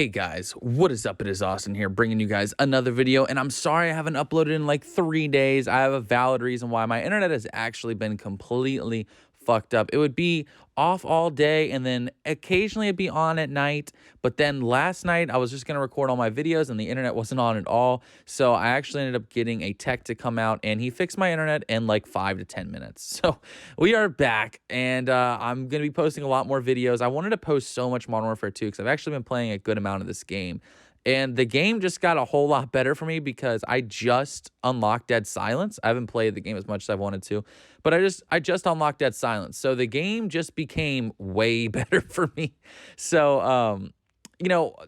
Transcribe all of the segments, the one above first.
Hey guys, what is up? It is Austin here bringing you guys another video, and I'm sorry I haven't uploaded in like 3 days. I have a valid reason why. My internet has actually been completely fucked up. It would be off all day and then occasionally it'd be on at night, but then last night I was just going to record all my videos and the internet wasn't on at all. So I actually ended up getting a tech to come out and he fixed my internet in like 5 to 10 minutes. So we are back, and I'm going to be posting a lot more videos. I wanted to post so much Modern Warfare 2 because I've actually been playing a good amount of this game. And the game just got a whole lot better for me because I just unlocked Dead Silence. I haven't played the game as much as I wanted to, but I just unlocked Dead Silence. So the game just became way better for me. So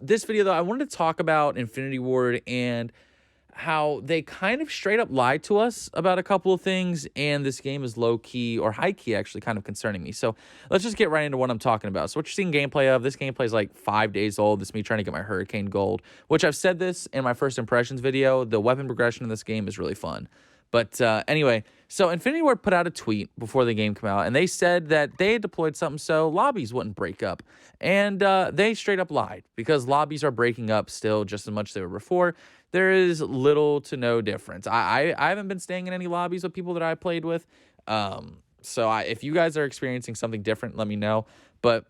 this video though, I wanted to talk about Infinity Ward and how they kind of straight up lied to us about a couple of things, and this game is low-key or high-key actually kind of concerning me. So let's just get right into what I'm talking about. So what you're seeing gameplay of, this gameplay is like 5 days old. This is me trying to get my Hurricane Gold, which I've said this in my first impressions video. The weapon progression in this game is really fun. But anyway, so Infinity Ward put out a tweet before the game came out, and they said that they had deployed something so lobbies wouldn't break up. And they straight up lied, because lobbies are breaking up still just as much as they were before. There is little to no difference. I haven't been staying in any lobbies with people that I played with. If you guys are experiencing something different, let me know. But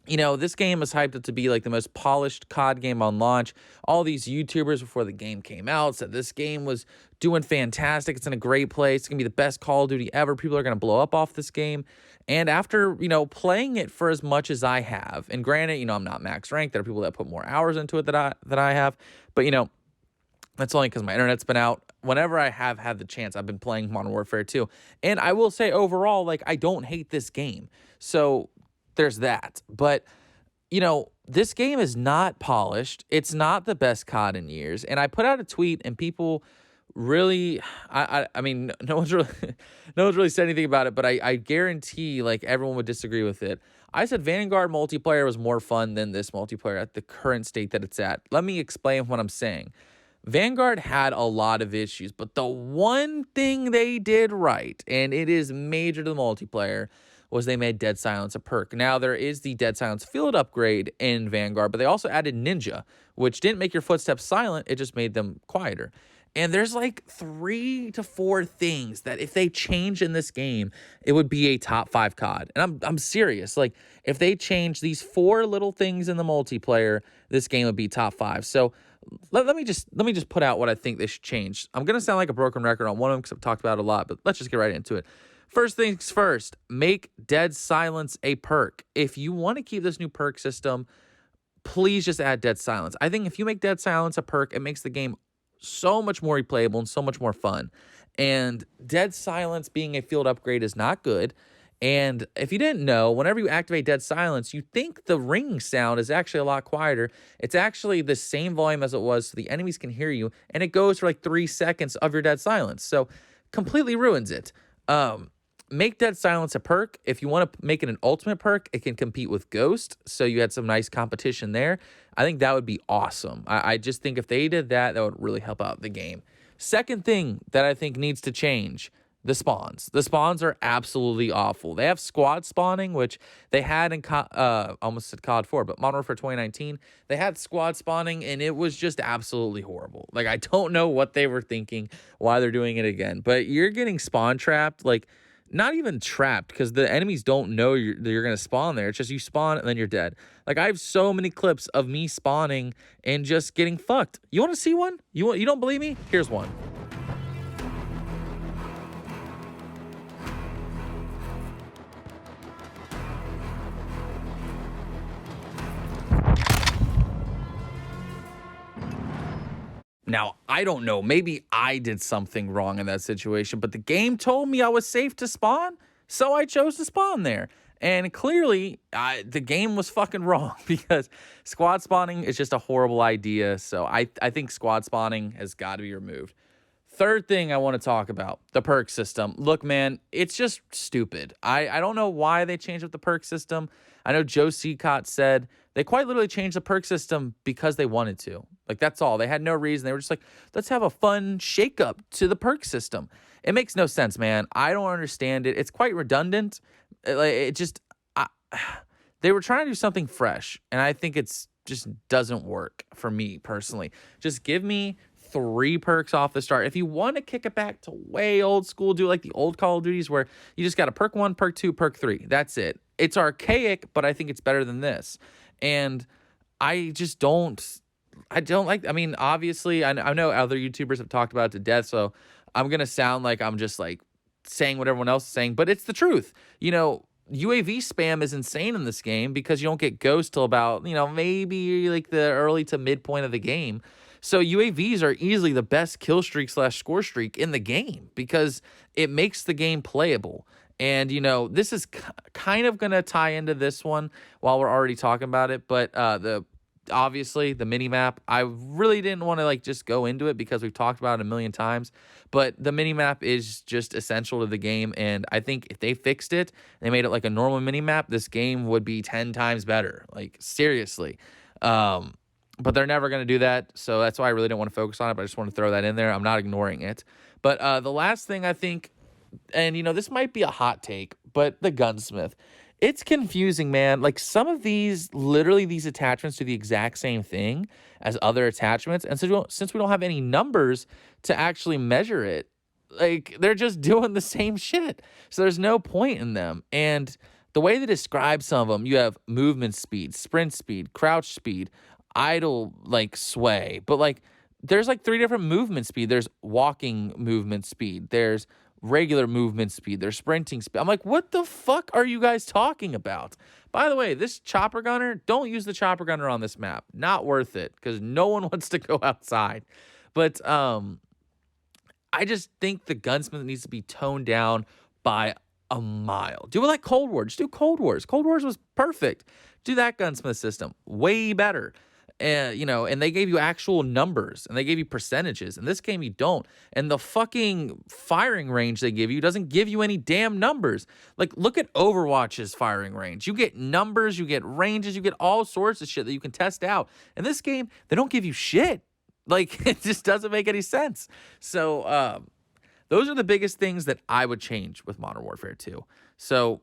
this game is hyped up to be like the most polished COD game on launch. All these YouTubers before the game came out said this game was doing fantastic. It's in a great place. It's going to be the best Call of Duty ever. People are going to blow up off this game. And after, playing it for as much as I have, and granted, I'm not max ranked. There are people that put more hours into it that I have. But, that's only because my internet's been out. Whenever I have had the chance, I've been playing Modern Warfare 2. And I will say overall, like, I don't hate this game. So there's that. But, this game is not polished. It's not the best COD in years. And I put out a tweet and people really, I mean, no one's really said anything about it, but I guarantee like everyone would disagree with it. I said Vanguard multiplayer was more fun than this multiplayer at the current state that it's at. Let me explain what I'm saying. Vanguard had a lot of issues, but the one thing they did right, and it is major to the multiplayer, was they made Dead Silence a perk. Now, there is the Dead Silence field upgrade in Vanguard, but they also added Ninja, which didn't make your footsteps silent, it just made them quieter. And there's like 3 to 4 things that if they change in this game, it would be a top 5 COD. And I'm serious. Like, if they change these 4 little things in the multiplayer, this game would be top 5. So let me just put out what I think they should change. I'm gonna sound like a broken record on one of them because I've talked about it a lot, but let's just get right into it. First things first, make Dead Silence a perk. If you want to keep this new perk system, please just add Dead Silence. I think if you make Dead Silence a perk, it makes the game so much more replayable and so much more fun. And Dead Silence being a field upgrade is not good. And if you didn't know, whenever you activate Dead Silence, you think the ringing sound is actually a lot quieter. It's actually the same volume as it was, so the enemies can hear you, and it goes for like 3 seconds of your Dead Silence. So completely ruins it. Make Dead Silence a perk. If you want to make it an ultimate perk, it can compete with Ghost, so you had some nice competition there. I think that would be awesome. I just think if they did that, that would really help out the game. Second thing that I think needs to change, the spawns. The spawns are absolutely awful. They have squad spawning, which they had in almost said COD 4, but Modern Warfare 2019, they had squad spawning, and it was just absolutely horrible. Like, I don't know what they were thinking, why they're doing it again, but you're getting spawn trapped, like, not even trapped, because the enemies don't know you're going to spawn there. It's just you spawn and then you're dead. Like, I have so many clips of me spawning and just getting fucked. You want to see one? You don't believe me? Here's one. Now, I don't know. Maybe I did something wrong in that situation, but the game told me I was safe to spawn, so I chose to spawn there. And clearly, the game was fucking wrong because squad spawning is just a horrible idea. So I think squad spawning has got to be removed. Third thing I want to talk about, the perk system. Look, man, it's just stupid. I don't know why they changed up the perk system. I know Joe Seacott said they quite literally changed the perk system because they wanted to. Like, that's all. They had no reason. They were just like, let's have a fun shakeup to the perk system. It makes no sense, man. I don't understand it. It's quite redundant. They were trying to do something fresh, and I think it's just doesn't work for me personally. Just give me 3 perks off the start. If you want to kick it back to way old school, do like the old Call of Duties where you just got a perk 1, perk 2, perk 3. That's it. It's archaic, but I think it's better than this. And I just don't like, I mean, obviously, I know other YouTubers have talked about it to death, so I'm going to sound like I'm just like saying what everyone else is saying, but it's the truth. You know, UAV spam is insane in this game because you don't get ghosts till about, you know, maybe like the early to midpoint of the game. So UAVs are easily the best kill streak / score streak in the game because it makes the game playable. And, you know, this is kind of going to tie into this one while we're already talking about it. But obviously the mini map, I really didn't want to like just go into it because we've talked about it a million times. But the mini map is just essential to the game. And I think if they fixed it, they made it like a normal mini map, this game would be 10 times better. Like, seriously. But they're never going to do that. So that's why I really don't want to focus on it. But I just want to throw that in there. I'm not ignoring it. But the last thing I think, and, you know, this might be a hot take, but the gunsmith, it's confusing, man. Like, some of these, literally these attachments do the exact same thing as other attachments. And so since we don't have any numbers to actually measure it, like, they're just doing the same shit. So there's no point in them. And the way they describe some of them, you have movement speed, sprint speed, crouch speed, idle, like, sway. But, like, there's like 3 different movement speed. There's walking movement speed. There's regular movement speed. There's sprinting speed. I'm like, what the fuck are you guys talking about? By the way, this chopper gunner, don't use the chopper gunner on this map. Not worth it because no one wants to go outside. But I just think the gunsmith needs to be toned down by a mile. Do it like Cold War. Just do Cold Wars. Cold Wars was perfect. Do that gunsmith system. Way better. You know, and they gave you actual numbers and they gave you percentages. In this game, you don't. And the fucking firing range they give you doesn't give you any damn numbers. Like, look at Overwatch's firing range. You get numbers, you get ranges, you get all sorts of shit that you can test out. In this game, they don't give you shit. Like, it just doesn't make any sense. So, those are the biggest things that I would change with Modern Warfare 2. So,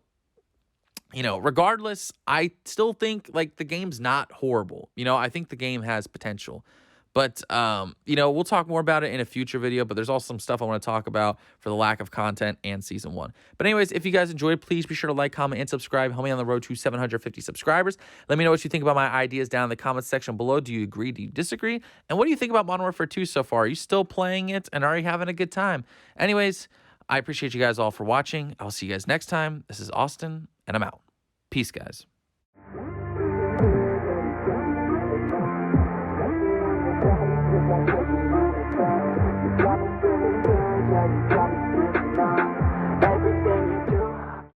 you know, regardless, I still think, like, the game's not horrible. You know, I think the game has potential. But, you know, we'll talk more about it in a future video, but there's also some stuff I want to talk about for the lack of content and Season 1. But anyways, if you guys enjoyed, please be sure to like, comment, and subscribe. Help me on the road to 750 subscribers. Let me know what you think about my ideas down in the comments section below. Do you agree? Do you disagree? And what do you think about Modern Warfare 2 so far? Are you still playing it and are you having a good time? Anyways, I appreciate you guys all for watching. I'll see you guys next time. This is Austin, and I'm out. Peace, guys. Thank you.